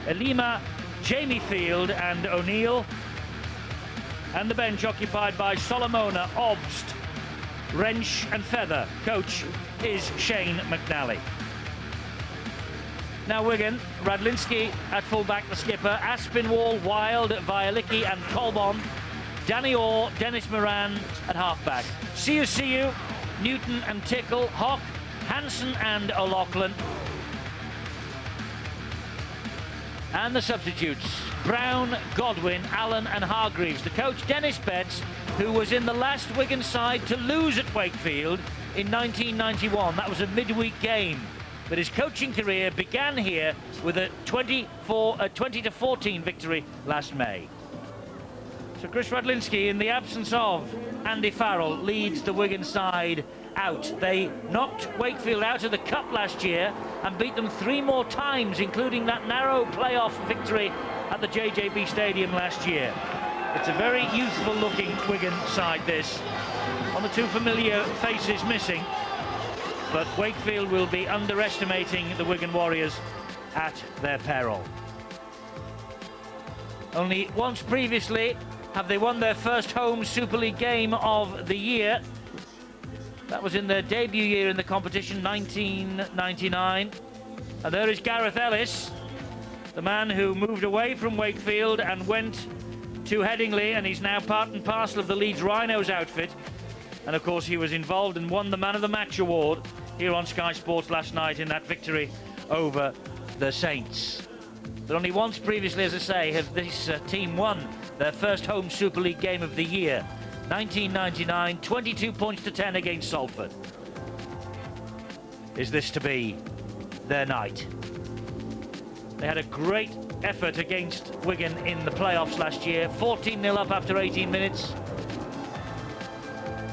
Elima, Jamie Field and O'Neill. And the bench occupied by Solomona, Obst, Wrench and Feather. Coach is Shane McNally. Now Wigan, Radlinski at fullback, the skipper, Aspinwall, Wild, Vialicki and Colbon. Danny Orr, Dennis Moran at halfback. Siu, Newton and Tickle, Hock, Hansen and O'Loughlin. And the substitutes, Brown, Godwin, Allen and Hargreaves. The coach, Dennis Betts, who was in the last Wigan side to lose at Wakefield in 1991. That was a midweek game. But his coaching career began here with a 20-14 victory last May. So Chris Radlinski, in the absence of Andy Farrell, leads the Wigan side out. They knocked Wakefield out of the Cup last year and beat them 3 more times, including that narrow playoff victory at the JJB Stadium last year. It's a very youthful-looking Wigan side, this. On the 2 familiar faces missing, but Wakefield will be underestimating the Wigan Warriors at their peril. Only once previously have they won their first home Super League game of the year. That was in their debut year in the competition, 1999. And there is Gareth Ellis, the man who moved away from Wakefield and went to Headingley, and he's now part and parcel of the Leeds Rhinos outfit. And of course he was involved and won the Man of the Match award here on Sky Sports last night in that victory over the Saints. But only once previously, as I say, have this team won their first home Super League game of the year. 1999, 22 points to 10 against Salford. Is this to be their night? They had a great effort against Wigan in the playoffs last year. 14-0 up after 18 minutes.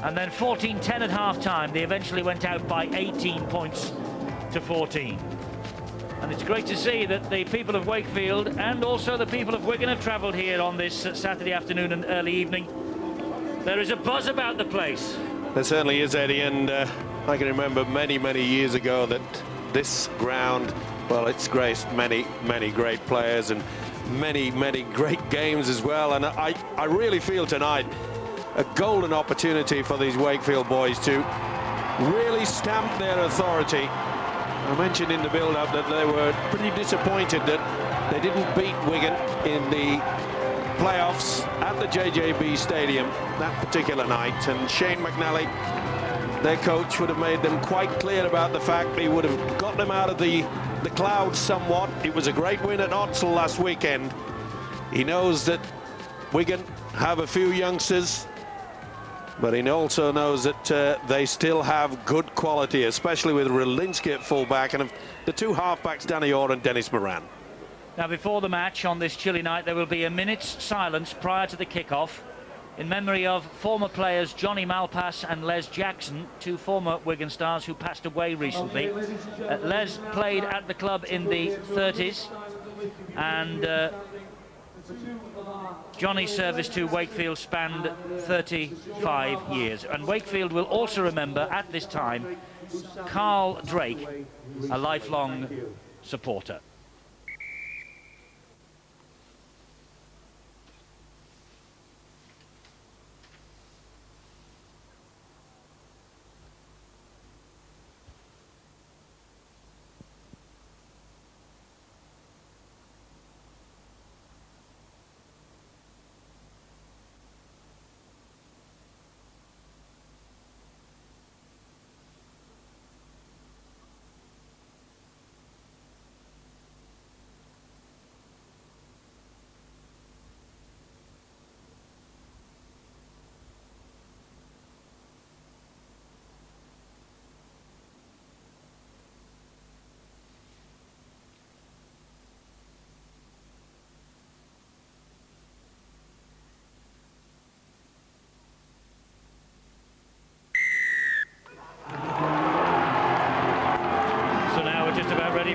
And then 14-10 at half-time. They eventually went out by 18 points to 14. And it's great to see that the people of Wakefield and also the people of Wigan have travelled here on this Saturday afternoon and early evening. There is a buzz about the place. There certainly is, Eddie, and I can remember many, many years ago that this ground, well, it's graced many, many great players and many, many great games as well. And I really feel tonight a golden opportunity for these Wakefield boys to really stamp their authority. I mentioned in the build-up that they were pretty disappointed that they didn't beat Wigan in the playoffs at the JJB Stadium that particular night, and Shane McNally, their coach, would have made them quite clear about the fact he would have got them out of the clouds somewhat. It was a great win at Otsel last weekend. He knows that Wigan have a few youngsters, but he also knows that they still have good quality, especially with Radlinski at fullback and the 2 halfbacks, Danny Orr and Dennis Moran. Now, before the match on this chilly night, there will be a minute's silence prior to the kick-off in memory of former players Johnny Malpass and Les Jackson, 2 former Wigan stars who passed away recently. Les played at the club in the 30s, and Johnny's service to Wakefield spanned 35 years. And Wakefield will also remember at this time Carl Drake, a lifelong supporter.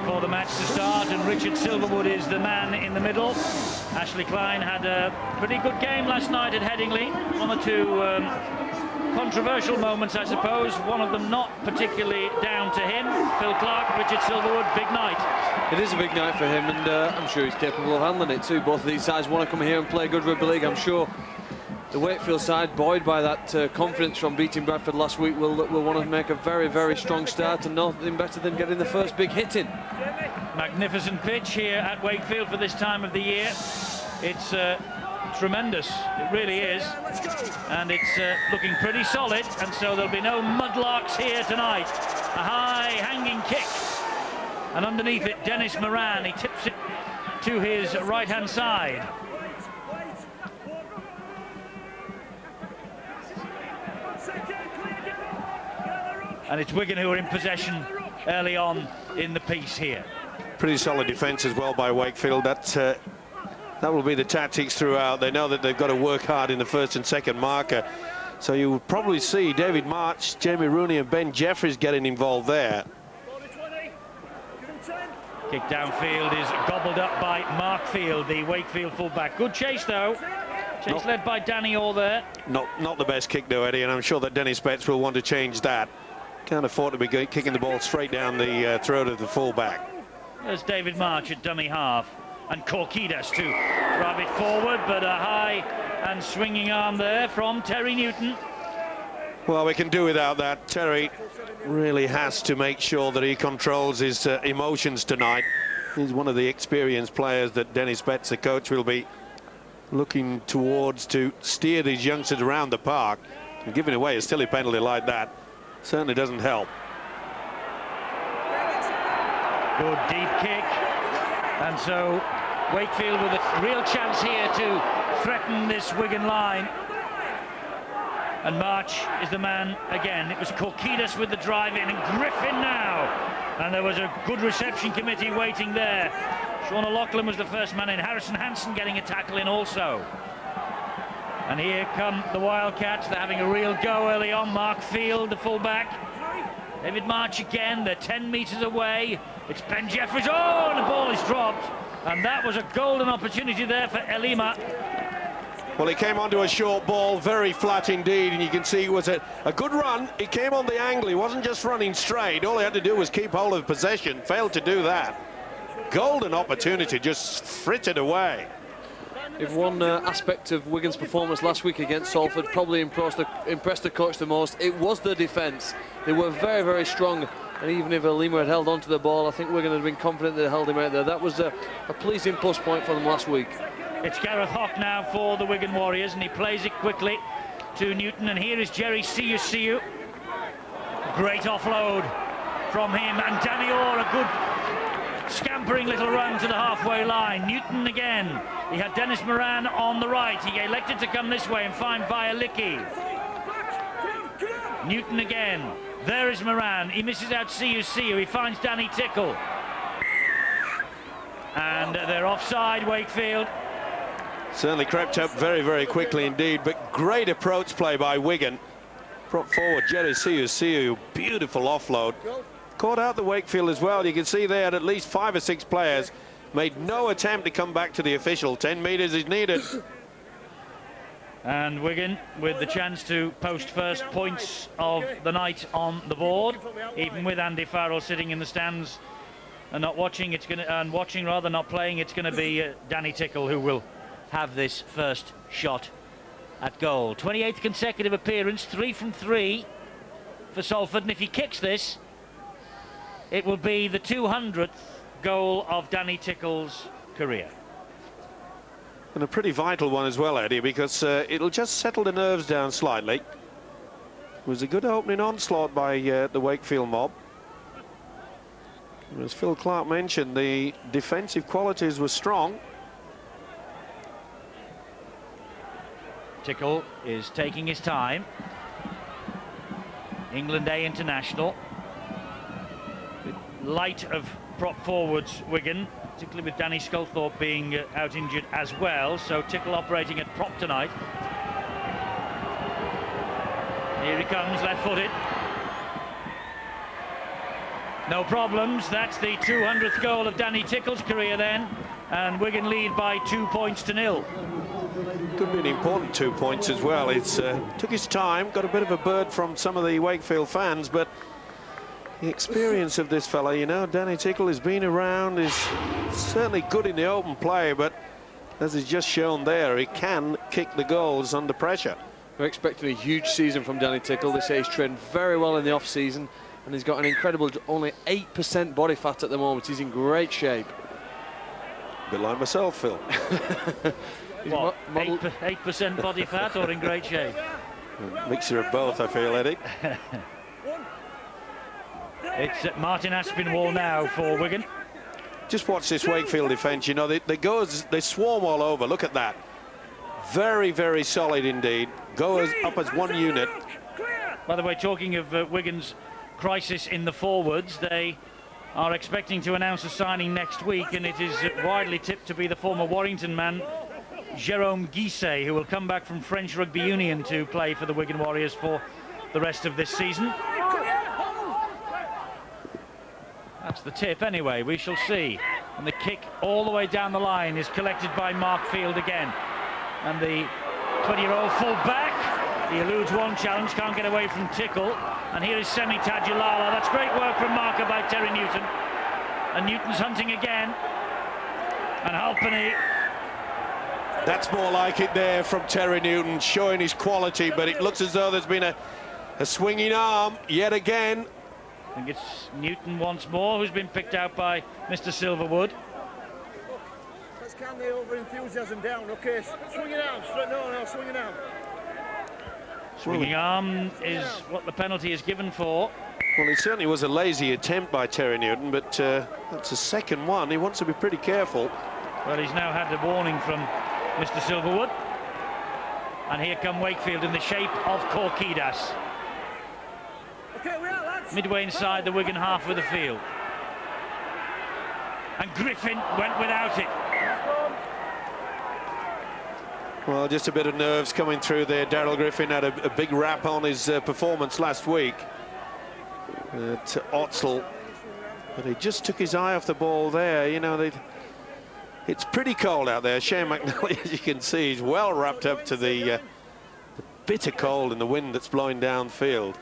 For the match to start, and Richard Silverwood is the man in the middle. Ashley Klein had a pretty good game last night at Headingley. One or two controversial moments, I suppose. One of them not particularly down to him. Phil Clark, Richard Silverwood, big night. It is a big night for him, and I'm sure he's capable of handling it too. Both of these sides want to come here and play good rugby league. I'm sure the Wakefield side, buoyed by that confidence from beating Bradford last week, will want to make a very, very strong start, and nothing better than getting the first big hit in. Magnificent pitch here at Wakefield for this time of the year. It's tremendous, it really is, and it's looking pretty solid, and so there'll be no mudlarks here tonight. A high hanging kick, and underneath it Dennis Moran. He tips it to his right hand side. And it's Wigan who are in possession early on in the piece here. Pretty solid defence as well by Wakefield. That will be the tactics throughout. They know that they've got to work hard in the first and second marker. So you will probably see David March, Jamie Rooney and Ben Jeffries getting involved there. Kick downfield is gobbled up by Mark Field, the Wakefield fullback. Good chase though. Chase led by Danny Orr there. Not the best kick though, Eddie, and I'm sure that Dennis Betts will want to change that. Can't afford to be kicking the ball straight down the throat of the fullback. There's David March at dummy half, and Korkidas to drive it forward, but a high and swinging arm there from Terry Newton. Well, we can do without that. Terry really has to make sure that he controls his emotions tonight. He's one of the experienced players that Dennis Betts, the coach, will be looking towards to steer these youngsters around the park. And giving away a silly penalty like that certainly doesn't help. Good deep kick, and so Wakefield with a real chance here to threaten this Wigan line. And March is the man again. It was Korkidas with the drive in, and Griffin now. And there was a good reception committee waiting there. Sean O'Loughlin was the first man in. Harrison Hansen getting a tackle in also. And here come the Wildcats. They're having a real go early on. Mark Field, the fullback. David March again. They're 10 metres away. It's Ben Jeffries. Oh, and the ball is dropped. And that was a golden opportunity there for Elima. Well, he came onto a short ball, very flat indeed, and you can see it was a good run. He came on the angle. He wasn't just running straight. All he had to do was keep hold of possession. Failed to do that. Golden opportunity, just frittered away. If one aspect of Wigan's performance last week against Salford probably impressed the coach the most, it was the defence. They were very, very strong, and even if Elima had held on to the ball, I think Wigan had been confident they held him out there. That was a pleasing plus point for them last week. It's Gareth Hock now for the Wigan Warriors, and he plays it quickly to Newton, and here is Jerry Siu. Great offload from him, and Danny Orr, a good scampering little run to the halfway line. Newton again. He had Dennis Moran on the right. He elected to come this way and find Bialicki. Newton again. There is Moran. He misses out Siu. He finds Danny Tickle. And they're offside, Wakefield. Certainly crept up very, very quickly indeed, but great approach play by Wigan. Brought forward Jerry Siu, beautiful offload. Caught out the Wakefield as well. You can see they had at least 5 or 6 players. Made no attempt to come back to the official. 10 metres is needed. And Wigan with the chance to post first points of the night on the board, even with Andy Farrell sitting in the stands and not watching. Not playing. It's going to be Danny Tickle who will have this first shot at goal. 28th consecutive appearance, 3 from 3 for Salford, and if he kicks this, it will be the 200th goal of Danny Tickle's career. And a pretty vital one as well, Eddie, because it'll just settle the nerves down slightly. It was a good opening onslaught by the Wakefield mob. As Phil Clark mentioned, the defensive qualities were strong. Tickle is taking his time. England A international. Light of prop forwards, Wigan, particularly with Danny Sculthorpe being out injured as well. So Tickle operating at prop tonight. Here he comes, left-footed. No problems. That's the 200th goal of Danny Tickle's career then. And Wigan lead by 2 points to 0. Could be an important 2 points as well. It's took his time, got a bit of a bird from some of the Wakefield fans, but the experience of this fella, you know, Danny Tickle has been around, is certainly good in the open play, but as he's just shown there, he can kick the goals under pressure. We're expecting a huge season from Danny Tickle. They say he's trained very well in the off-season, and he's got an incredible, only 8% body fat at the moment. He's in great shape. A bit like myself, Phil. What, 8% body fat or in great shape? A mixture of both, I feel, Eddie. It's Martin Aspinwall now for Wigan. Just watch this Wakefield defence, you know, they swarm all over. Look at that. Very, very solid indeed. Go up as one unit. By the way, talking of Wigan's crisis in the forwards, they are expecting to announce a signing next week, and it is widely tipped to be the former Warrington man, Jérôme Guisset, who will come back from French Rugby Union to play for the Wigan Warriors for the rest of this season. That's the tip anyway, we shall see. And the kick all the way down the line is collected by Mark Field again. And the 20-year-old full back, he eludes one challenge, can't get away from Tickle. And here is Semi Tajulala. That's great work from marker by Terry Newton. And Newton's hunting again. And Halpenny. That's more like it there from Terry Newton, showing his quality, but it looks as though there's been a swinging arm yet again. I think it's Newton once more who's been picked out by Mr. Silverwood. Let's calm the over-enthusiasm down, okay? Swing it out, no, swing it out. Swinging arm is what the penalty is given for. Well, it certainly was a lazy attempt by Terry Newton, but that's a second one. He wants to be pretty careful. Well, he's now had a warning from Mr. Silverwood. And here come Wakefield in the shape of Korkidas. Okay, we are, lads. Midway inside the Wigan half of the field. And Griffin went without it. Well, just a bit of nerves coming through there. Daryl Griffin had a big rap on his performance last week at Otzel, but he just took his eye off the ball there. You know, it's pretty cold out there. Shane McNally, as you can see, is well wrapped up to the bitter cold and the wind that's blowing downfield.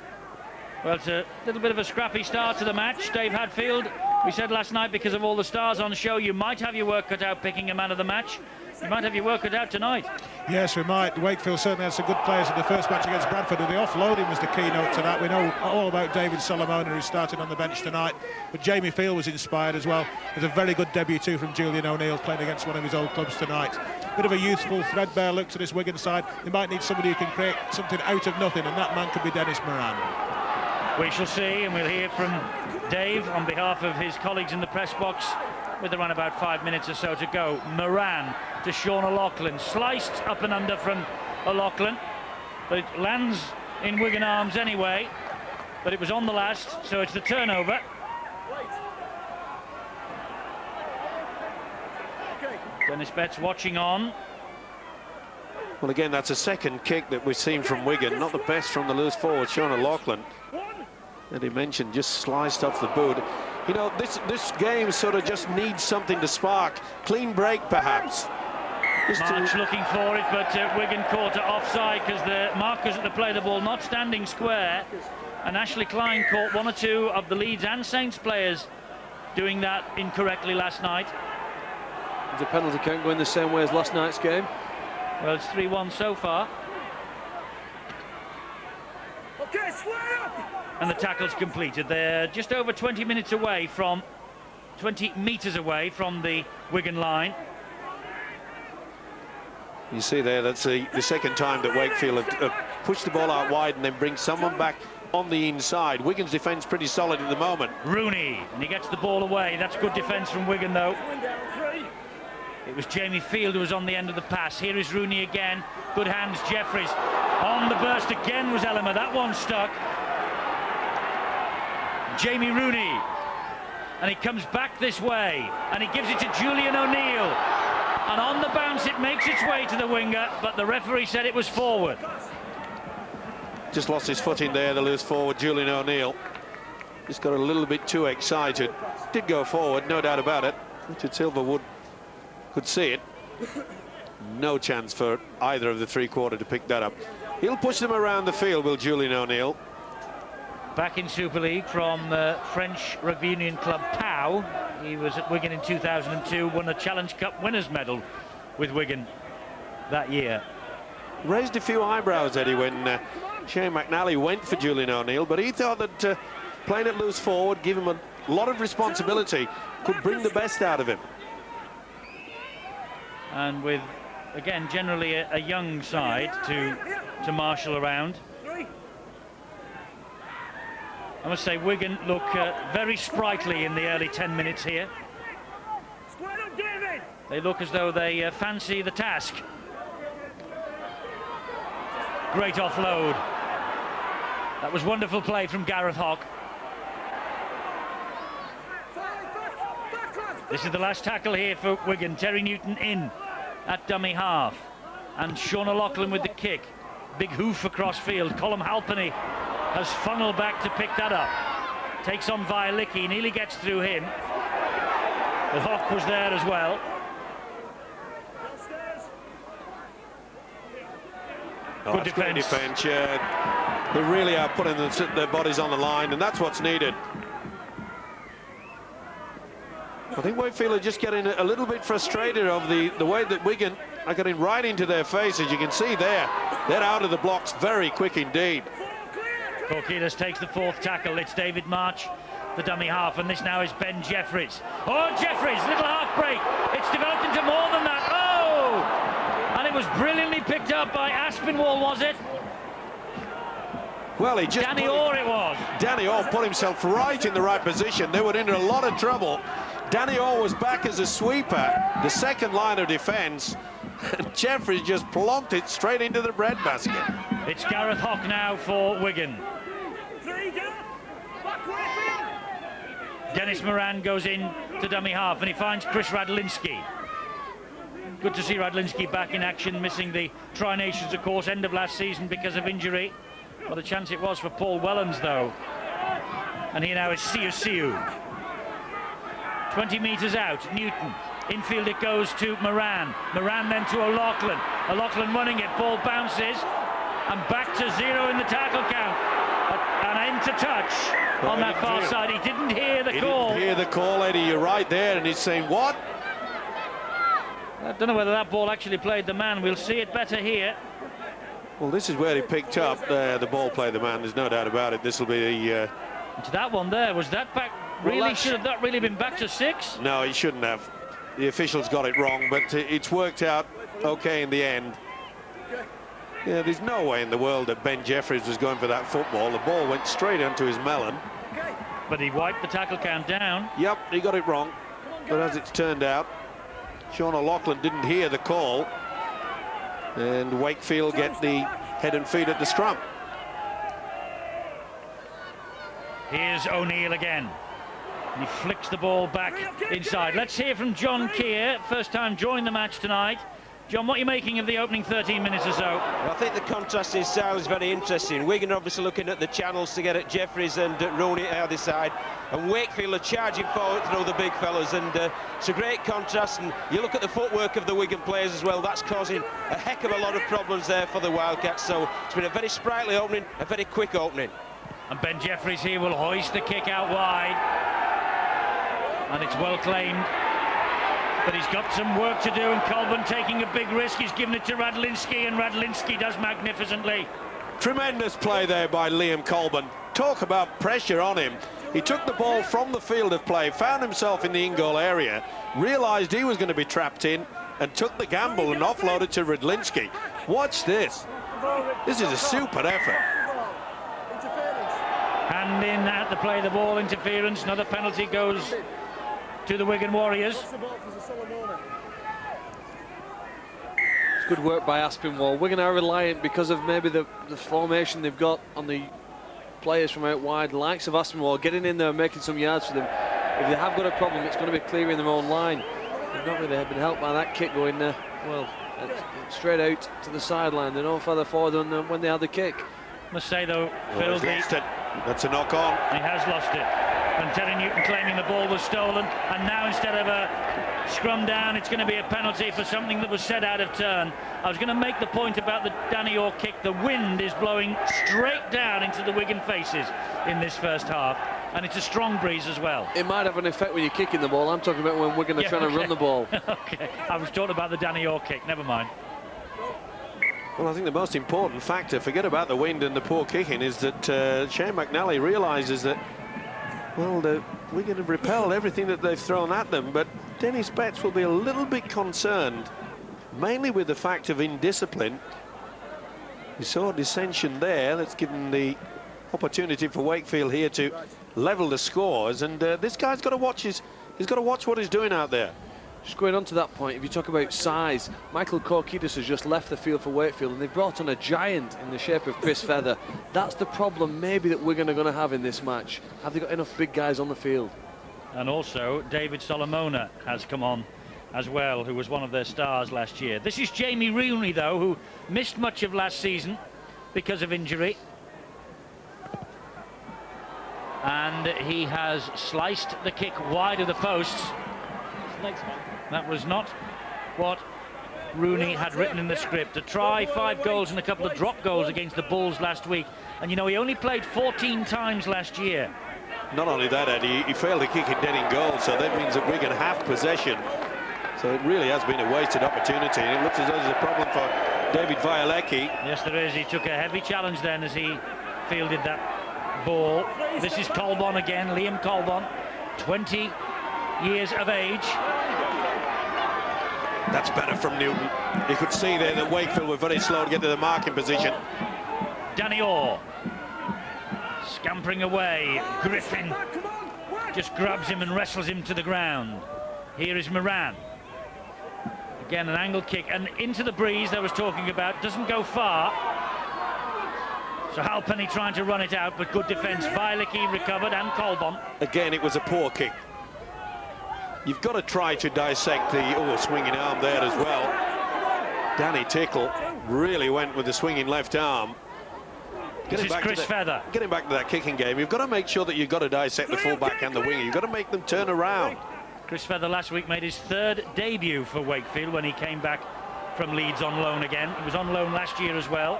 Well, it's a little bit of a scrappy start to the match. Dave Hadfield, we said last night, because of all the stars on show, you might have your work cut out picking a man of the match. You might have your work cut out tonight. Yes, we might. Wakefield certainly had some good players in the first match against Bradford, and the offloading was the keynote to that. We know all about David Solomona, who started on the bench tonight, but Jamie Field was inspired as well. There's a very good debut too from Julian O'Neill, playing against one of his old clubs tonight. Bit of a youthful, threadbare look to this Wigan side. They might need somebody who can create something out of nothing, and that man could be Dennis Moran. We shall see, and we'll hear from Dave on behalf of his colleagues in the press box with around about 5 minutes or so to go. Moran to Sean O'Loughlin, sliced up and under from O'Loughlin, but it lands in Wigan arms anyway, but it was on the last, so it's the turnover. Dennis Betts watching on. Well, again, that's a second kick that we've seen from Wigan. Not the best from the loose forward, Sean O'Loughlin. And he mentioned just sliced off the boot. You know, this game sort of just needs something to spark. Clean break, perhaps. March looking for it, but Wigan caught it offside because the markers at the play the ball not standing square. And Ashley Klein caught one or two of the Leeds and Saints players doing that incorrectly last night. The penalty can't go in the same way as last night's game. Well, it's 3-1 so far. Okay, square up. And the tackle's completed. They're just over 20 metres away from the Wigan line. You see there, that's the second time that Wakefield have pushed the ball out wide and then bring someone back on the inside. Wigan's defence pretty solid at the moment. Rooney, and he gets the ball away. That's good defence from Wigan, though. It was Jamie Field who was on the end of the pass. Here is Rooney again. Good hands, Jeffries. On the burst again was Ellimer. That one stuck. Jamie Rooney. And he comes back this way. And he gives it to Julian O'Neill. And on the bounce, it makes its way to the winger. But the referee said it was forward. Just lost his footing there, the loose forward, Julian O'Neill. Just got a little bit too excited. Did go forward, no doubt about it. Richard Silverwood could see it. No chance for either of the three-quarter to pick that up. He'll push them around the field, will Julian O'Neill. Back in Super League from French rugby union club Pau. He was at Wigan in 2002, won the Challenge Cup winners medal with Wigan that year. Raised a few eyebrows, Eddie, when Shane McNally went for Julian O'Neill, but he thought that playing it loose forward, give him a lot of responsibility, could bring the best out of him. And with, again, generally a young side to marshal around. I must say Wigan look very sprightly in the early 10 minutes here. They look as though they fancy the task. Great offload. That was wonderful play from Gareth Hock. This is the last tackle here for Wigan. Terry Newton in at dummy half. And Sean O'Loughlin with the kick. Big hoof across field. Colm Halpenny has funneled back to pick that up. Takes on Vialicki, nearly gets through him. But Hock was there as well. Good defence. Defense, yeah. They really are putting their bodies on the line, and that's what's needed. I think Wakefield are just getting a little bit frustrated over the way that Wigan are getting right into their faces. You can see there, they're out of the blocks very quick indeed. Corquitas takes the fourth tackle. It's David March, the dummy half, and this now is Ben Jeffries. Oh, Jeffries, little half break. It's developed into more than that. Oh! And it was brilliantly picked up by Aspinwall, was it? Well, he just... Danny Orr it was. Danny Orr put himself right in the right position. They were in a lot of trouble. Danny Orr was back as a sweeper, the second line of defence, and Jeffries just plonked it straight into the breadbasket. It's Gareth Hock now for Wigan. Dennis Moran goes in to dummy half, and he finds Chris Radlinski. Good to see Radlinski back in action, missing the Tri-Nations, of course, end of last season because of injury. What a chance it was for Paul Wellens, though. And here now is Siu. 20 metres out, Newton. Infield it goes to Moran. Moran then to O'Loughlin. O'Loughlin running it, ball bounces. And back to zero in the tackle count. And into touch on that far side. He didn't hear the call. He didn't hear the call, Eddie. You're right there. And he's saying, what? I don't know whether that ball actually played the man. We'll see it better here. Well, this is where he picked up the ball played the man. There's no doubt about it. This will be the... To that one there. Was that back? Really? Well, should have that really been back to 6? No, he shouldn't have. The officials got it wrong, but it's worked out okay in the end. Yeah, there's no way in the world that Ben Jeffries was going for that football. The ball went straight onto his melon. But he wiped the tackle count down. Yep, he got it wrong. But as it's turned out, Sean O'Loughlin didn't hear the call. And Wakefield get the head and feet at the scrum. Here's O'Neill again. And he flicks the ball back inside. Let's hear from John Keir, first time joined the match tonight. John, what are you making of the opening 13 minutes or so? Well, I think the contrast in style is very interesting. Wigan obviously looking at the channels to get at Jeffries and Rooney at the other side, and Wakefield are charging forward through the big fellas, and it's a great contrast. And you look at the footwork of the Wigan players as well, that's causing a heck of a lot of problems there for the Wildcats. So it's been a very sprightly opening, a very quick opening. And Ben Jeffries here will hoist the kick out wide. And it's well claimed. But he's got some work to do, and Colburn taking a big risk. He's given it to Radlinski, and Radlinski does magnificently. Tremendous play there by Liam Colburn. Talk about pressure on him. He took the ball from the field of play, found himself in the in-goal area, realised he was going to be trapped in, and took the gamble and offloaded to Radlinski. Watch this. This is a super effort. Hand in at the play, the ball, interference. Another penalty goes to the Wigan Warriors. It's good work by Aspinwall. Wigan are reliant because of maybe the formation they've got on the players from out wide, the likes of Aspinwall getting in there and making some yards for them. If they have got a problem, it's going to be clearing their own line. They've not really been helped by that kick going there. Well, straight out to the sideline. They're no further forward than when they had the kick. Must say though, Phil, that's a knock on. He has lost it. And Terry Newton claiming the ball was stolen, and now instead of a scrum down, it's going to be a penalty for something that was set out of turn. I was going to make the point about the Danny Orr kick. The wind is blowing straight down into the Wigan faces in this first half, and it's a strong breeze as well. It might have an effect when you're kicking the ball. I'm talking about when Wigan are trying to run the ball. Okay, I was talking about the Danny Orr kick, never mind. Well, I think the most important factor, forget about the wind and the poor kicking, is that Shane McNally realises that, well, Wigan have repelled everything that they've thrown at them, but Dennis Betts will be a little bit concerned, mainly with the fact of indiscipline. We saw dissension there. That's given the opportunity for Wakefield here to level the scores, and this guy's got to watch he's got to watch what he's doing out there. Just going on to that point, if you talk about size, Michael Korkidis has just left the field for Wakefield, and they've brought on a giant in the shape of Chris Feather. That's the problem maybe that Wigan are going to have in this match. Have they got enough big guys on the field? And also David Solomona has come on as well, who was one of their stars last year. This is Jamie Rooney, though, who missed much of last season because of injury. And he has sliced the kick wide of the posts. That was not what Rooney had written in the script. A try, 5 goals and a couple of drop goals against the Bulls last week. And you know, he only played 14 times last year. Not only that, Eddie, he failed to kick it dead in goal, so that means that Wigan have possession. So it really has been a wasted opportunity, and it looks as though there's a problem for David Violecki. Yes, there is. He took a heavy challenge then as he fielded that ball. This is Colbon again, Liam Colbon, 20 years of age. That's better from Newton. You could see there that Wakefield were very slow to get to the marking position. Danny Orr scampering away. Griffin just grabs him and wrestles him to the ground. Here is Moran. Again, an angle kick and into the breeze I was talking about. Doesn't go far. So Halpenny trying to run it out, but good defence. Violecki recovered, and Colbon. Again, it was a poor kick. You've got to try to dissect the swinging arm there as well. Danny Tickle really went with the swinging left arm. This is Chris Feather. Getting back to that kicking game, you've got to make sure that you've got to dissect the fullback and the winger. You've got to make them turn around. Chris Feather last week made his 3rd debut for Wakefield when he came back from Leeds on loan again. He was on loan last year as well.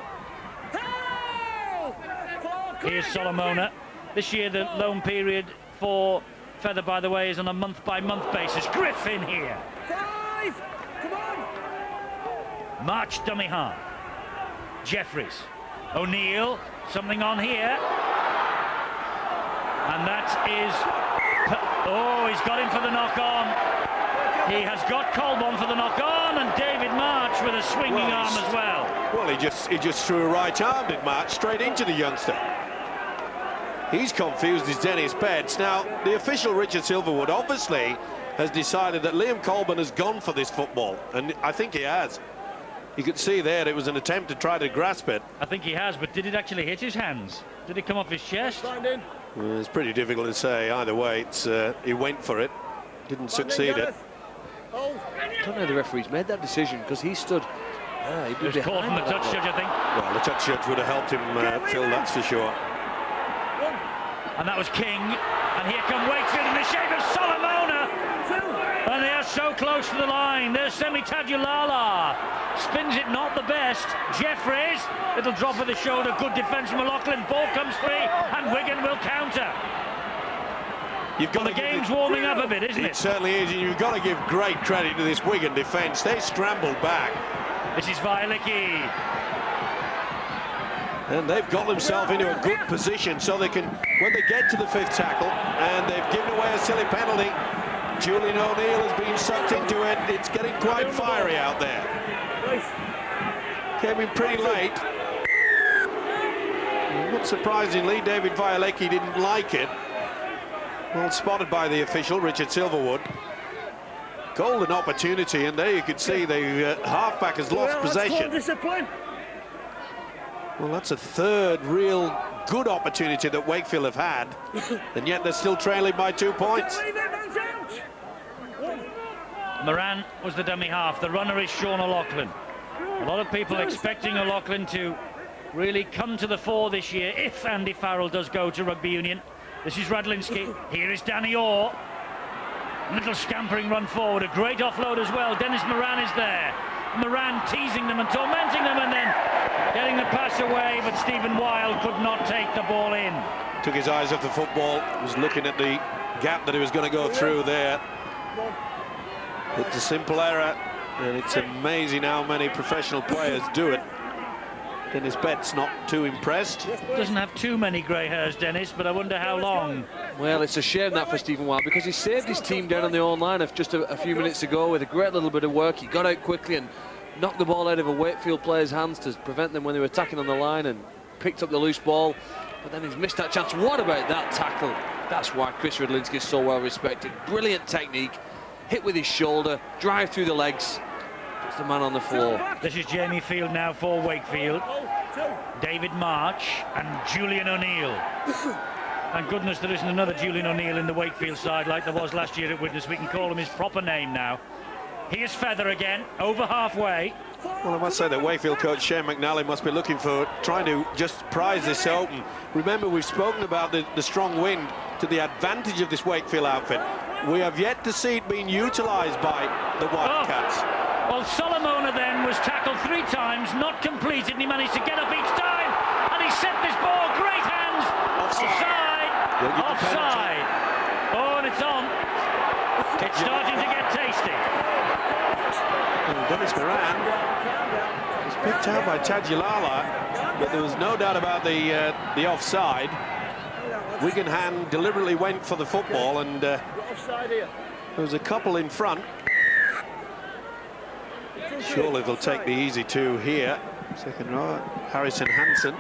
Here's Solomona. This year the loan period for Feather, by the way, is on a month-by-month basis. Griffin here. 5! Come on! March dummy half. Jeffries. O'Neill. Something on here. And that is... Oh, he's got him for the knock-on. He has got Colbon for the knock-on, and David March with a swinging arm as well. Well, he just threw a right arm, did March, straight into the youngster. He's confused as Dennis Betts. Now, the official, Richard Silverwood, obviously has decided that Liam Colbon has gone for this football, and I think he has. You could see there it was an attempt to try to grasp it. I think he has, but did it actually hit his hands? Did it come off his chest? Well, it's pretty difficult to say. Either way, he went for it, didn't succeed it. I don't know how the referee's made that decision, because he stood... He was caught from the touch judge, I think. Well, the touch judge would have helped him, Phil, that's for sure. And that was King. And here come Wakefield in the shape of Solomona. And they are so close to the line. There's Semi Tadulala. Spins it not the best. Jeffries. Little drop of the shoulder. Good defence from McLaughlin. Ball comes free. And Wigan will counter. The game's warming up a bit, isn't it? It certainly is. And you've got to give great credit to this Wigan defence. They scrambled back. This is Violecki. And they've got themselves into a good position so they can, when they get to the 5th tackle, and they've given away a silly penalty. Julian O'Neill has been sucked into it. It's getting quite fiery out there. Came in pretty late. Not surprisingly, David Violecki didn't like it. Well spotted by the official, Richard Silverwood. Golden opportunity, and there you could see the halfback has lost possession. Well, that's a 3rd real good opportunity that Wakefield have had, and yet they're still trailing by 2 points. Moran was the dummy half. The runner is Sean O'Loughlin. A lot of people expecting O'Loughlin to really come to the fore this year if Andy Farrell does go to rugby union. This is Radlinski. Here is Danny Orr. Little scampering run forward. A great offload as well. Dennis Moran is there. Moran teasing them and tormenting them and then getting the pass away, but Stephen Wild could not take the ball in. Took his eyes off the football, was looking at the gap that he was going to go through there. It's a simple error, and it's amazing how many professional players do it. Dennis Betts not too impressed. Doesn't have too many grey hairs, Dennis, but I wonder how long. Well, it's a shame that for Stephen Wild, because he saved his team down on the own line of just a few minutes ago with a great little bit of work. He got out quickly and knocked the ball out of a Wakefield player's hands to prevent them when they were attacking on the line, and picked up the loose ball. But then he's missed that chance. What about that tackle? That's why Chris Radlinski is so well respected. Brilliant technique, hit with his shoulder, drive through the legs. Puts the man on the floor. This is Jamie Field now for Wakefield. David March and Julian O'Neill. Thank goodness there isn't another Julian O'Neill in the Wakefield side like there was last year at Widnes. We can call him his proper name now. Here's Feather again, over halfway. Well, I must say that Wakefield coach Shane McNally must be looking for trying to just prize this open. Remember, we've spoken about the strong wind to the advantage of this Wakefield outfit. We have yet to see it being utilised by the Wildcats. Well, Solomona then was tackled 3 times, not completed, and he managed to get up each time, and he sent this ball, great hands, offside, offside. Oh, and it's on. It's starting to get tasty. And Dennis Moran was picked out by Tadulala, but there was no doubt about the offside. Wigan hand deliberately went for the football, and there was a couple in front. Surely they'll take the easy 2 here. Second row, Harrison Hansen.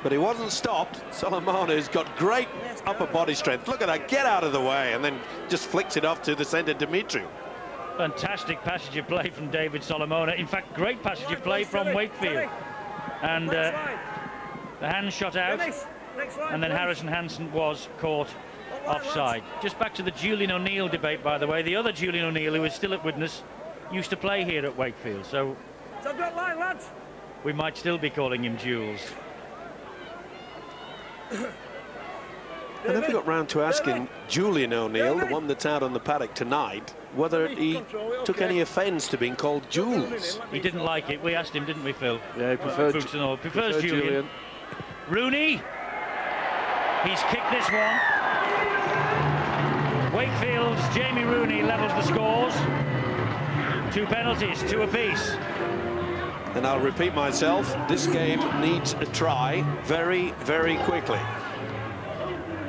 But he wasn't stopped. Solomona's got great upper body strength. Look at that, get out of the way, and then just flicks it off to the centre, Dimitriou. Fantastic passage of play from David Solomona. In fact, great passage of play from Wakefield. And the hand shot out, and then Harrison Hansen was caught offside. Just back to the Julian O'Neill debate, by the way. The other Julian O'Neill, who is still at Widnes, used to play here at Wakefield, so we might still be calling him Jules. I never got round to asking Julian O'Neill, the one that's out on the paddock tonight, whether he took any offence to being called Jules. He didn't like it. We asked him, didn't we, Phil? Yeah, he prefers Julian. Rooney. He's kicked this one. Wakefield's Jamie Rooney levels the scores. 2 penalties, 2 apiece. And I'll repeat myself, this game needs a try very, very quickly.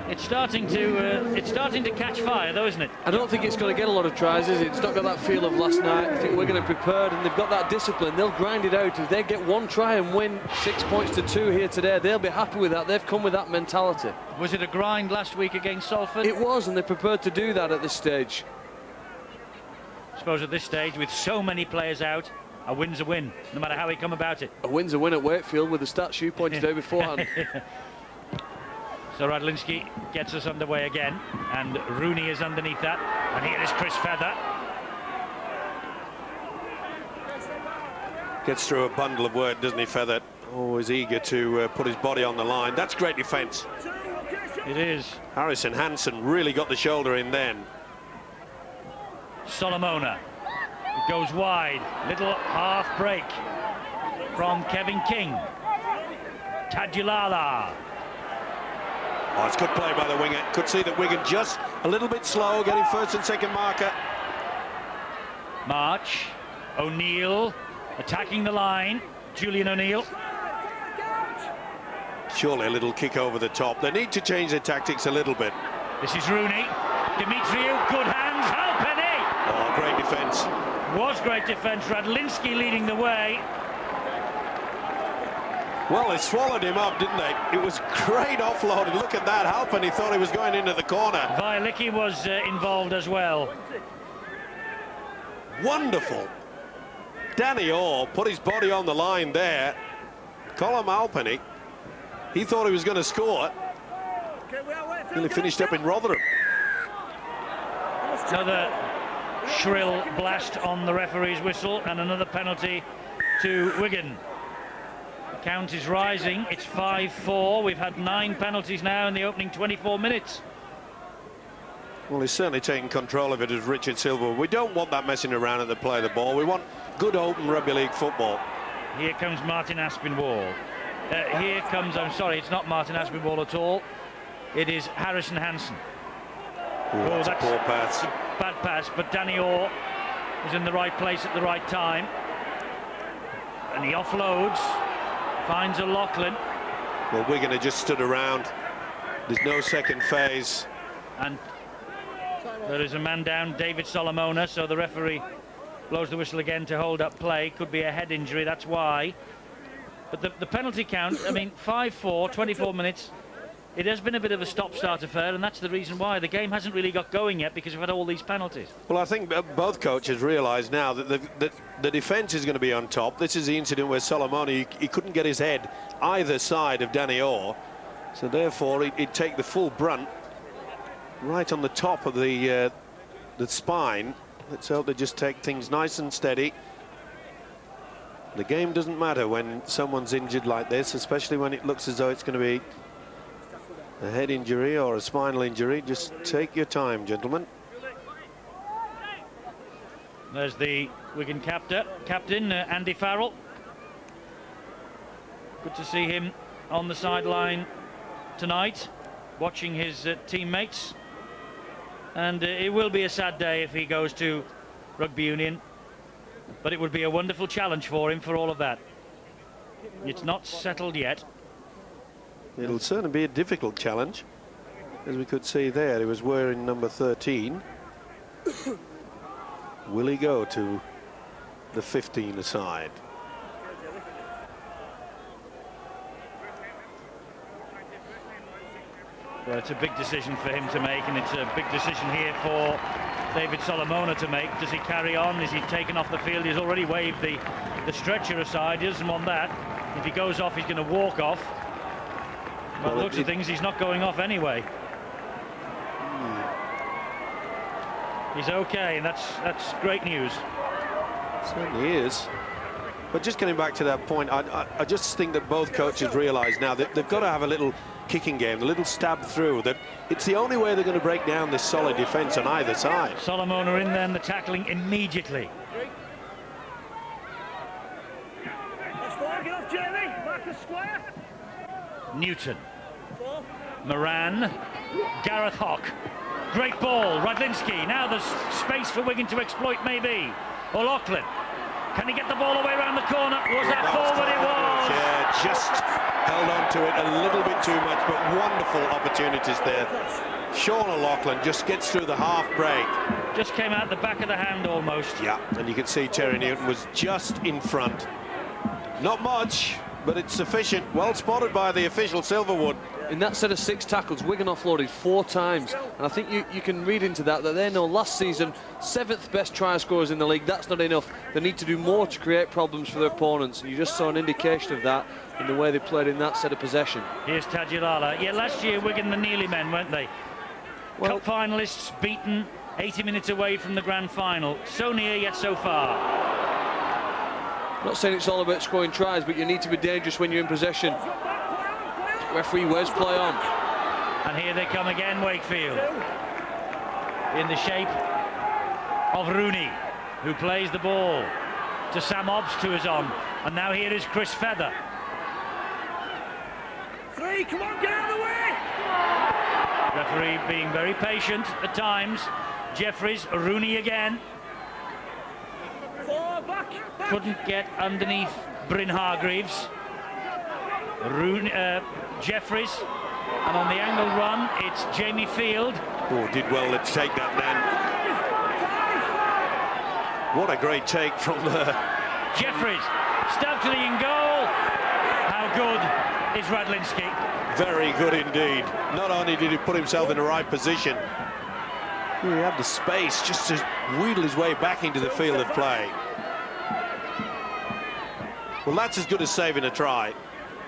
It's starting to catch fire, though, isn't it? I don't think it's going to get a lot of tries, is it? It's not got that feel of last night. I think we're going to prepared, and they've got that discipline. They'll grind it out. If they get 1 try and win 6 points to 2 here today, they'll be happy with that. They've come with that mentality. Was it a grind last week against Salford? It was, and they're prepared to do that at this stage. I suppose at this stage, with so many players out, a win's a win, no matter how he come about it. A win's a win at Wakefield, with the stats you pointed out beforehand. So Radlinski gets us underway again, and Rooney is underneath that, and here is Chris Feather. Gets through a bundle of work, doesn't he, Feather? Always eager to put his body on the line. That's great defence. It is. Harrison Hansen really got the shoulder in then. Solomona. It goes wide. Little half break from Kevin King. Tadulala. Oh, it's good play by the winger. Could see that Wigan just a little bit slow, getting first and second marker. March. O'Neill attacking the line. Julian O'Neill. Surely a little kick over the top. They need to change their tactics a little bit. This is Rooney. Dimitriou, good hands. Halfpenny. Oh, great defence. Was great defence. Radlinski leading the way. Well, they swallowed him up, didn't they? It was great offload. Look at that. Halfpenny thought he was going into the corner. Vialicki was involved as well. Wonderful. Danny Orr put his body on the line there. Colm Halfpenny, he thought he was going to score. Nearly finished up in Rotherham. Another shrill blast on the referee's whistle, and another penalty to Wigan. The count is rising. It's 5-4. We've had 9 penalties now in the opening 24 minutes. Well, he's certainly taking control of it as Richard Silver. We don't want that messing around at the play of the ball. We want good open rugby league football. Here comes Martin Aspinwall. Here comes, I'm sorry, it's not Martin Aspinwall at all. It is Harrison Hansen. Ooh, that's a poor pass. Bad pass, but Danny Orr was in the right place at the right time. And he offloads, finds O'Loughlin. Well, Wigan had just stood around. There's no second phase. And there is a man down, David Solomona, so the referee blows the whistle again to hold up play. Could be a head injury, that's why. But the penalty count, I mean, 5-4, 24 minutes. It has been a bit of a stop-start affair, and that's the reason why. The game hasn't really got going yet because we've had all these penalties. Well, I think both coaches realise now that the defence is going to be on top. This is the incident where Solomon, he couldn't get his head either side of Danny Orr. So therefore, he'd take the full brunt right on the top of the spine. Let's hope they just take things nice and steady. The game doesn't matter when someone's injured like this, especially when it looks as though it's going to be a head injury or a spinal injury. Just take your time, gentlemen. There's the Wigan captain, Andy Farrell. Good to see him on the sideline tonight, watching his teammates. And it will be a sad day if he goes to rugby union, but it would be a wonderful challenge for him for all of that. It's not settled yet. It'll certainly be a difficult challenge, as we could see there. He was wearing number 13. Will he go to the 15 aside? Well, it's a big decision for him to make, and it's a big decision here for David Solomona to make. Does he carry on? Is he taken off the field? He's already waved the stretcher aside. He doesn't want that. If he goes off, he's going to walk off. By the looks of things, he's not going off anyway. He's okay, and that's great news. Certainly is. But just getting back to that point, I just think that both coaches realise now that they've got to have a little kicking game, a little stab through, that it's the only way they're going to break down this solid defence on either side. Solomona in there and the tackling immediately. Newton, Moran, Gareth Hock, great ball, Radlinski. Now there's space for Wigan to exploit, maybe. O'Loughlin, can he get the ball away around the corner? Was that forward? It was. Yeah, just held on to it a little bit too much, but wonderful opportunities there. Sean O'Loughlin just gets through the half break. Just came out the back of the hand almost. Yeah, and you can see Terry Newton was just in front. Not much, but it's sufficient. Well spotted by the official, Silverwood. In that set of 6 tackles, Wigan offloaded 4 times. And I think you can read into that they know last season, 7th best try scorers in the league. That's not enough. They need to do more to create problems for their opponents. And you just saw an indication of that in the way they played in that set of possession. Here's Tadulala. Yeah, last year Wigan the nearly men, weren't they? Well, Cup finalists beaten 80 minutes away from the grand final. So near yet so far. Not saying it's all about scoring tries, but you need to be dangerous when you're in possession. Referee, where's play on? And here they come again, Wakefield. In the shape of Rooney, who plays the ball to Sam Hobbs, who is on. And now here is Chris Feather. 3, come on, get out of the way! Referee being very patient at times. Jeffries, Rooney again. 4, back. Couldn't get underneath Bryn Hargreaves. Rooney, Jeffries, and on the angle run, it's Jamie Field. Oh, did well to take that man. What a great take from the... Jeffries, stab to the in goal. How good is Radlinski? Very good indeed. Not only did he put himself in the right position, he had the space just to wheedle his way back into the field of play. Well, that's as good as saving a try.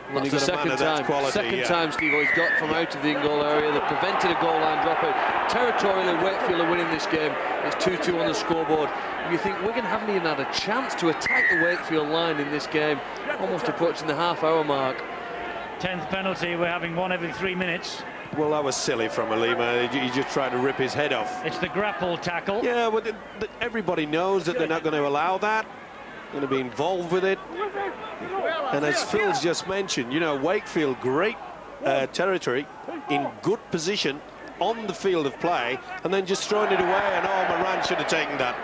When That's you've the got a man second of that time. quality, Second yeah. time, Steve, he's got from out of the in-goal area. They've prevented a goal line dropout. Territorially, Wakefield are winning this game. It's 2-2 on the scoreboard. And you think Wigan haven't even had a chance to attack the Wakefield line in this game, almost approaching the half-hour mark. 10th penalty, we're having one every 3 minutes. Well, that was silly from Alima. He just tried to rip his head off. It's the grapple tackle. Yeah, but everybody knows that they're not going to allow that. Going to be involved with it. And as Phil's just mentioned, you know, Wakefield, great territory, in good position on the field of play, and then just throwing it away, and oh, Moran should have taken that.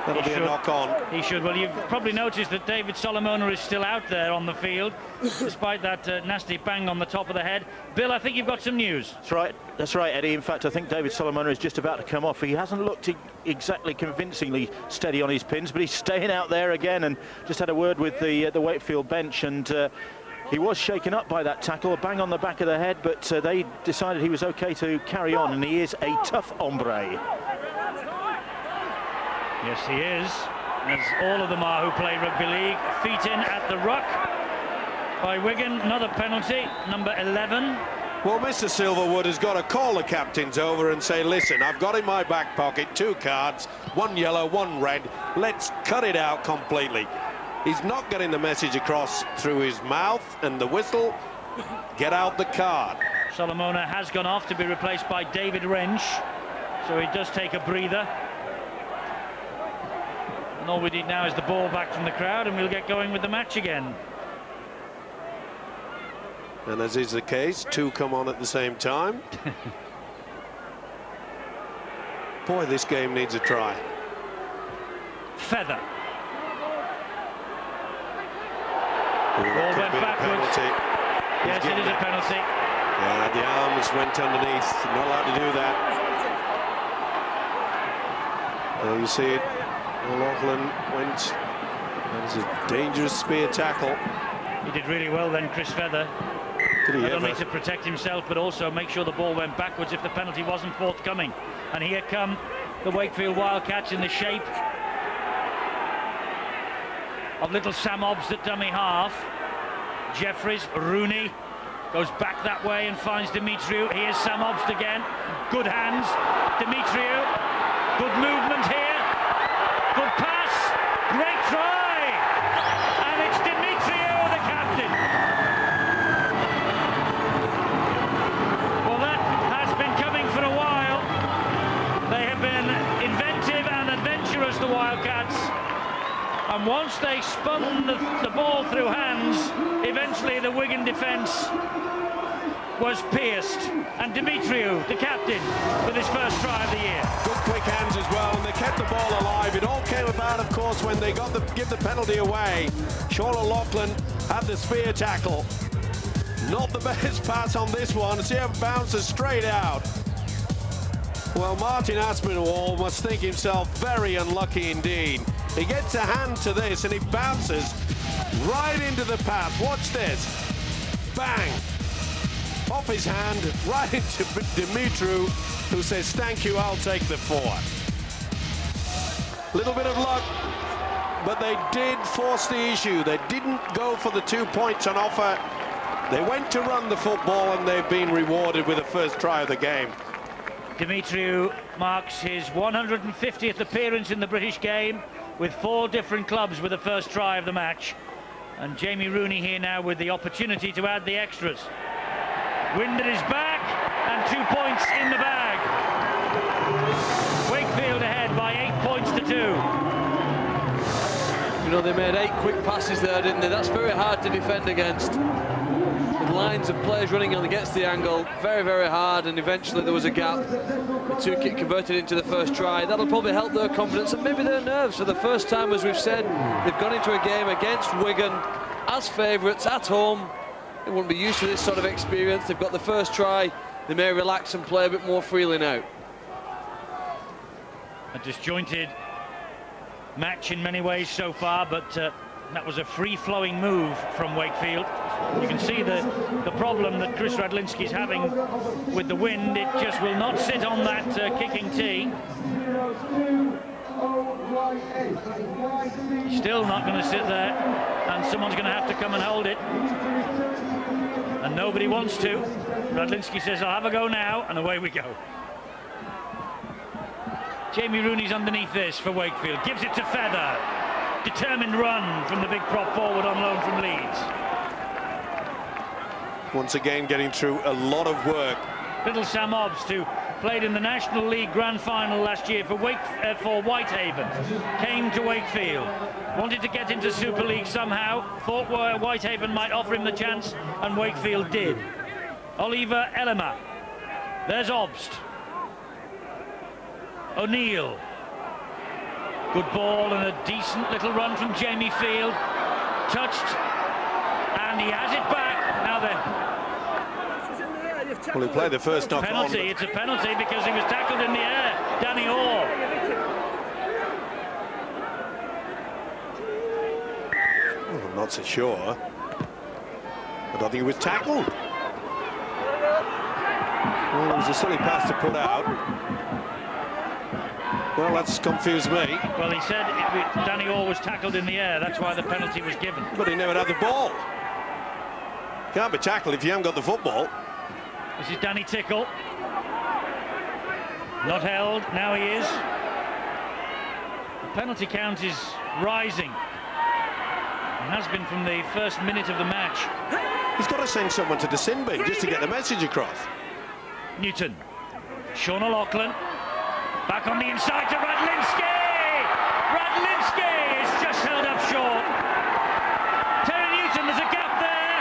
That'll be a knock-on. He should. Well, you've probably noticed that David Solomona is still out there on the field, despite that nasty bang on the top of the head. Bill, I think you've got some news. That's right, Eddie. In fact, I think David Solomona is just about to come off. He hasn't looked exactly convincingly steady on his pins, but he's staying out there again, and just had a word with the Wakefield bench, and he was shaken up by that tackle, a bang on the back of the head, but they decided he was okay to carry on, and he is a tough hombre. Yes, he is, as all of them are who play rugby league. Feet in at the ruck by Wigan. Another penalty, number 11. Well, Mr. Silverwood has got to call the captains over and say, listen, I've got in my back pocket 2 cards, 1 yellow, 1 red. Let's cut it out completely. He's not getting the message across through his mouth and the whistle. Get out the card. Solomona has gone off to be replaced by David Wrench, so he does take a breather. And all we need now is the ball back from the crowd, and we'll get going with the match again. And as is the case, 2 come on at the same time. Boy, this game needs a try. Feather. Ooh, Ball could went be a backwards. penalty. Yes, it is a penalty. Yeah, the arms went underneath. Not allowed to do that. There you see it. O'Loughlin went. That is a dangerous spear tackle. He did really well then, Chris Feather. Did he Not ever? only to protect himself, but also make sure the ball went backwards if the penalty wasn't forthcoming. And here come the Wakefield Wildcats in the shape of little Sam Obbs at dummy half. Jeffries, Rooney goes back that way and finds Dimitriou. Here's Sam Obbs again. Good hands. Dimitriou. Good movement here. Good pass. Great try. And it's Dimitriou, the captain. Well, that has been coming for a while. They have been inventive and adventurous, the Wildcats. And once they spun the ball through hands, eventually the Wigan defence was pierced. And Dimitriou, the captain, with his first try of the year. Good quick hands as well, and they kept the ball alive. It all came about, of course, when they got give the penalty away. Sean O'Loughlin had the spear tackle. Not the best pass on this one. See how it bounces straight out. Well, Martin Aspinwall must think himself very unlucky indeed. He gets a hand to this and it bounces right into the path. Watch this. Bang. Off his hand, right into Dimitriou, who says, thank you, I'll take the 4. Little bit of luck, but they did force the issue. They didn't go for the 2 points on offer. They went to run the football, and they've been rewarded with the first try of the game. Dimitriou marks his 150th appearance in the British game with 4 different clubs with the first try of the match. And Jamie Rooney here now with the opportunity to add the extras. Wind at his back and 2 points in the bag. Wakefield ahead by 8 points to 2. You know, they made 8 quick passes there, didn't they? That's very hard to defend against. With lines of players running on against the angle, very, very hard, and eventually there was a gap. The 2 kick converted into the first try. That'll probably help their confidence and maybe their nerves. For the first time, as we've said, they've gone into a game against Wigan as favourites at home. They won't be used to this sort of experience. They've got the first try. They may relax and play a bit more freely now. A disjointed match in many ways so far, but that was a free-flowing move from Wakefield. You can see the problem that Chris Radlinski's having with the wind. It just will not sit on that kicking tee. Still not going to sit there, and someone's going to have to come and hold it. and nobody wants to. Radlinski says, I'll have a go now, and away we go. Jamie Rooney's underneath this for Wakefield, gives it to Feather. Determined run from the big prop forward on loan from Leeds. Once again getting through a lot of work. Little Sam Obst, who played in the National League Grand Final last year for Whitehaven, came to Wakefield, wanted to get into Super League somehow, thought Whitehaven might offer him the chance, and Wakefield did. Oliver Elema, there's Obst. O'Neill, good ball and a decent little run from Jamie Field, touched, and he has it back. Now then. Well, he played the first knock Penalty, on. it's a penalty because he was tackled in the air. Danny Orr. Well, I'm not so sure. I don't think he was tackled. Well, it was a silly pass to put out. Well, that's confused me. Well, he said Danny Orr was tackled in the air. That's why the penalty was given. But he never had the ball. Can't be tackled if you haven't got the football. This is Danny Tickle. Not held, now he is. The penalty count is rising. It has been from the first minute of the match. He's got to send someone to the sin bin just to get the message across. Newton. Sean O'Loughlin. Back on the inside to Radlinski! Radlinski is just held up short. Terry Newton, there's a gap there.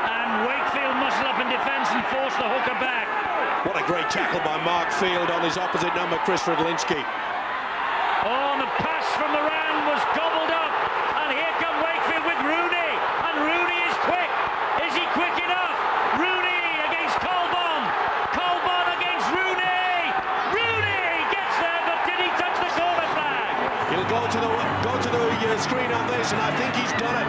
And Wakefield muscle up in defence and force the hooker back. What a great tackle by Mark Field on his opposite number, Chris Radlinski. Oh, and the pass from the round was gobbled up. And here come Wakefield with Rooney. And Rooney is quick. Is he quick enough? Rooney against Colbon. Colbon against Rooney. Rooney gets there, but did he touch the corner flag? He'll go to the screen on this, and I think he's done it.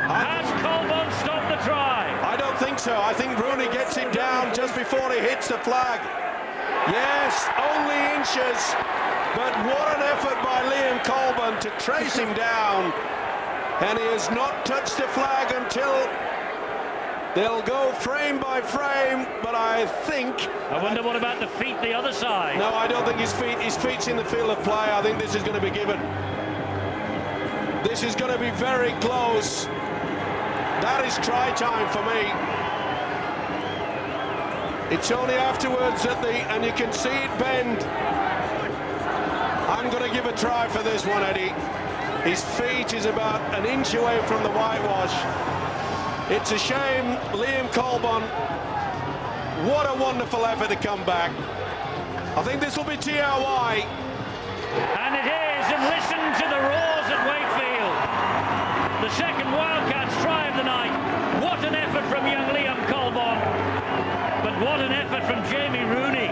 Has Colbon stopped the try? I don't think so. I think Rooney gets it down just before he hits the flag. Yes, only inches, but what an effort by Liam Colbon to trace him down. And he has not touched the flag until they'll go frame by frame, but I think... I wonder what about the feet the other side? No, I don't think his feet's in the field of play. I think this is going to be given. This is going to be very close. That is try time for me. It's only afterwards and you can see it bend. I'm going to give a try for this one, Eddie. His feet is about an inch away from the whitewash. It's a shame, Liam Colbon. What a wonderful effort to come back. I think this will be TRY. And it is, and listen to the roars at Wakefield. The second Wildcats try of the night. What an effort from young Liam Colbon. But what an effort from Jamie Rooney.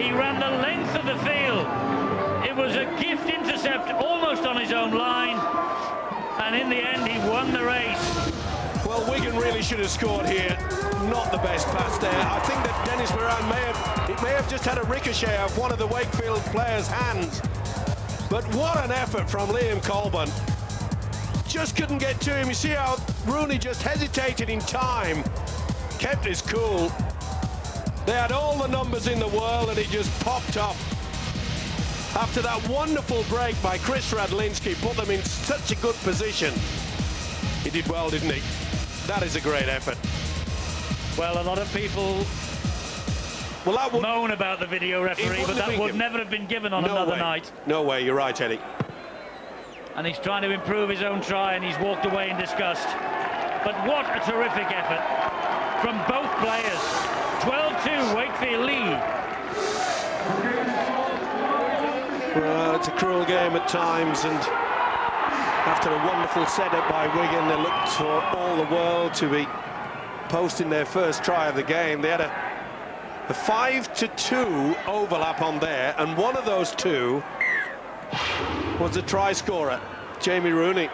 He ran the length of the field. It was a gift intercept almost on his own line. And in the end, he won the race. Well, Wigan really should have scored here. Not the best pass there. I think that Dennis Moran may have just had a ricochet off one of the Wakefield players' hands. But what an effort from Liam Colbon. Just couldn't get to him. You see how Rooney just hesitated in time, kept his cool. They had all the numbers in the world and he just popped up. After that wonderful break by Chris Radlinski, put them in such a good position. He did well, didn't he? That is a great effort. Well, a lot of people moan about the video referee, but that would never have been given on another night. No way, you're right, Eddie. And he's trying to improve his own try, and he's walked away in disgust. But what a terrific effort from both players. 12-2, Wakefield lead. Well, it's a cruel game at times, and after a wonderful setup by Wigan, they looked for all the world to be posting their first try of the game. They had a 5-2 overlap on there, and one of those two was a try scorer, Jamie Rooney.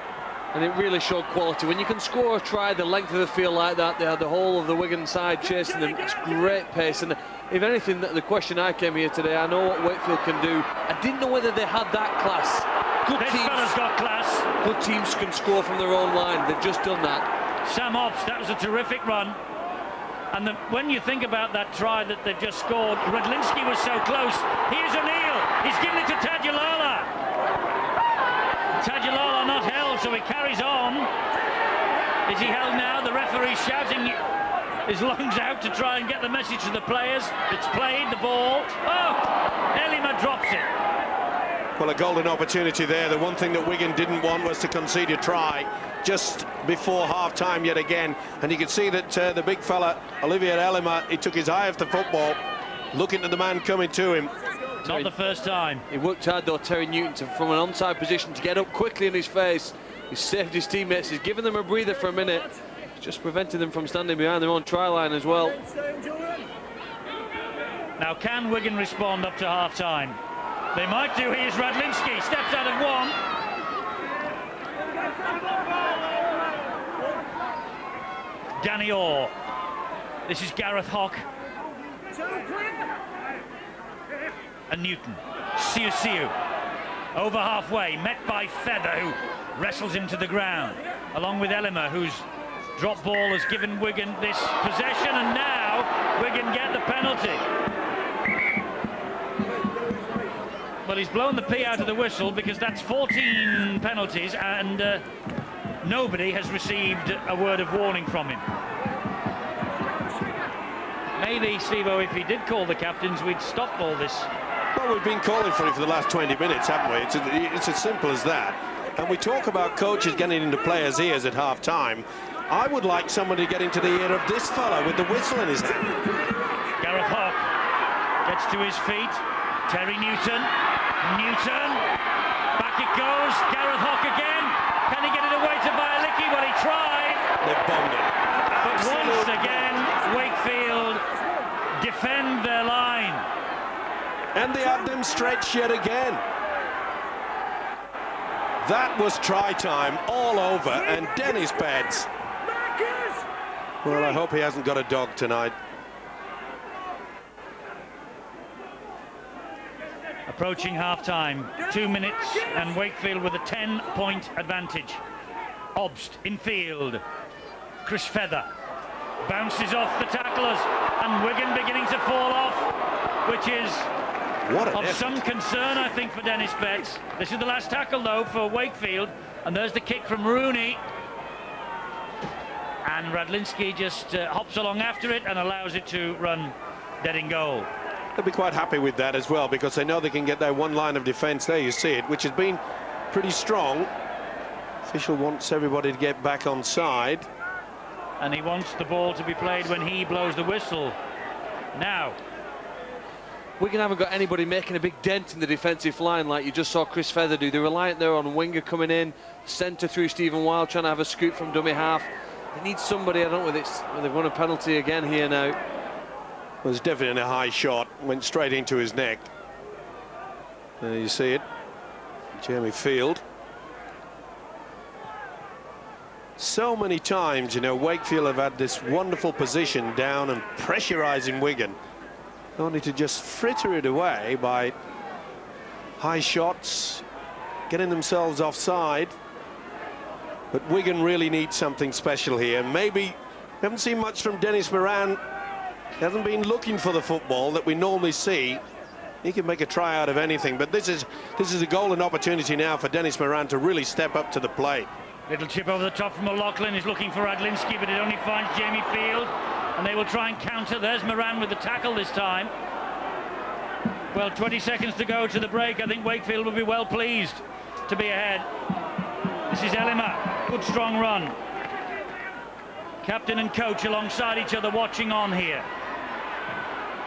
And it really showed quality. When you can score a try the length of the field like that, they had the whole of the Wigan side chasing them. It's great pace. And if anything, the question I came here today, I know what Wakefield can do. I didn't know whether they had that class. This fella's got class. Good teams can score from their own line. They've just done that. Sam Obst, that was a terrific run. And when you think about that try that they've just scored, Radlinski was so close. Here's O'Neill. He's given it to Tadulala. Tadulala not held, so he carries on. Is he held now? The referee shouting his lungs out to try and get the message to the players. It's played, the ball. Oh! Elima drops it. Well, a golden opportunity there. The one thing that Wigan didn't want was to concede a try just before half-time yet again. And you could see that the big fella, Olivier Elima, he took his eye off the football, looking at the man coming to him. Not the first time. He worked hard, though, Terry Newton, from an onside position to get up quickly in his face. He's saved his teammates. He's given them a breather for a minute. He's just preventing them from standing behind their own try line as well. Now, can Wigan respond up to half-time? They might do. Here's Radlinski, steps out of one. Danny Orr. This is Gareth Hock. And Newton. Siu. Over halfway, met by Feather, who wrestles him to the ground. Along with Elima, whose drop ball has given Wigan this possession, and now Wigan get the penalty. Well, he's blown the P out of the whistle because that's 14 penalties and nobody has received a word of warning from him. Maybe, Steve-O, if he did call the captains, we'd stop all this. Well, we've been calling for it for the last 20 minutes, haven't we? It's as simple as that. And we talk about coaches getting into players' ears at half-time. I would like somebody to get into the ear of this fella with the whistle in his hand. Gareth Hock gets to his feet. Terry Newton, back it goes, Gareth Hock again, can he get it away to Bialicki? Well, he tried. They've bombed it. But once again, Wakefield defend their line. And they had them stretched yet again. That was try time all over, and Dennis Beds. Well, I hope he hasn't got a dog tonight. Approaching half-time, 2 minutes, and Wakefield with a 10-point advantage. Obst in field. Chris Feather bounces off the tacklers, and Wigan beginning to fall off, which is of some concern, I think, for Dennis Betts. This is the last tackle, though, for Wakefield, and there's the kick from Rooney. And Radlinski just hops along after it and allows it to run dead in goal. They'll be quite happy with that as well, because they know they can get their one line of defence. There you see it, which has been pretty strong. Official wants everybody to get back on side. And he wants the ball to be played when he blows the whistle. Now. Wigan haven't got anybody making a big dent in the defensive line like you just saw Chris Feather do. They're reliant there on Winger coming in, centre through Stephen Wild, trying to have a scoop from dummy half. They need somebody, I don't know whether it's... Well, they've won a penalty again here now. It was definitely a high shot, went straight into his neck. There you see it, Jamie Field. So many times, you know, Wakefield have had this wonderful position down and pressurising Wigan, only to just fritter it away by high shots, getting themselves offside. But Wigan really needs something special here. Maybe we haven't seen much from Dennis Moran. He hasn't been looking for the football that we normally see. He can make a try out of anything, but this is a golden opportunity now for Dennis Moran to really step up to the plate. Little chip over the top from O'Loughlin. He's looking for Radlinski, but it only finds Jamie Field, and they will try and counter. There's Moran with the tackle this time. Well, 20 seconds to go to the break. I think Wakefield will be well pleased to be ahead. This is Elima. Good strong run. Captain and coach alongside each other watching on here.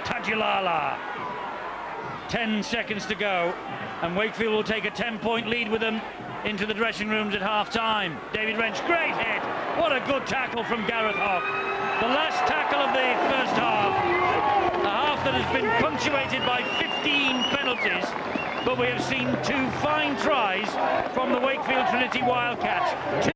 Tadulala. 10 seconds to go, and Wakefield will take a 10-point lead with them into the dressing rooms at half-time. David Wrench, great hit. What a good tackle from Gareth Hock. The last tackle of the first half. A half that has been punctuated by 15 penalties, but we have seen 2 fine tries from the Wakefield Trinity Wildcats.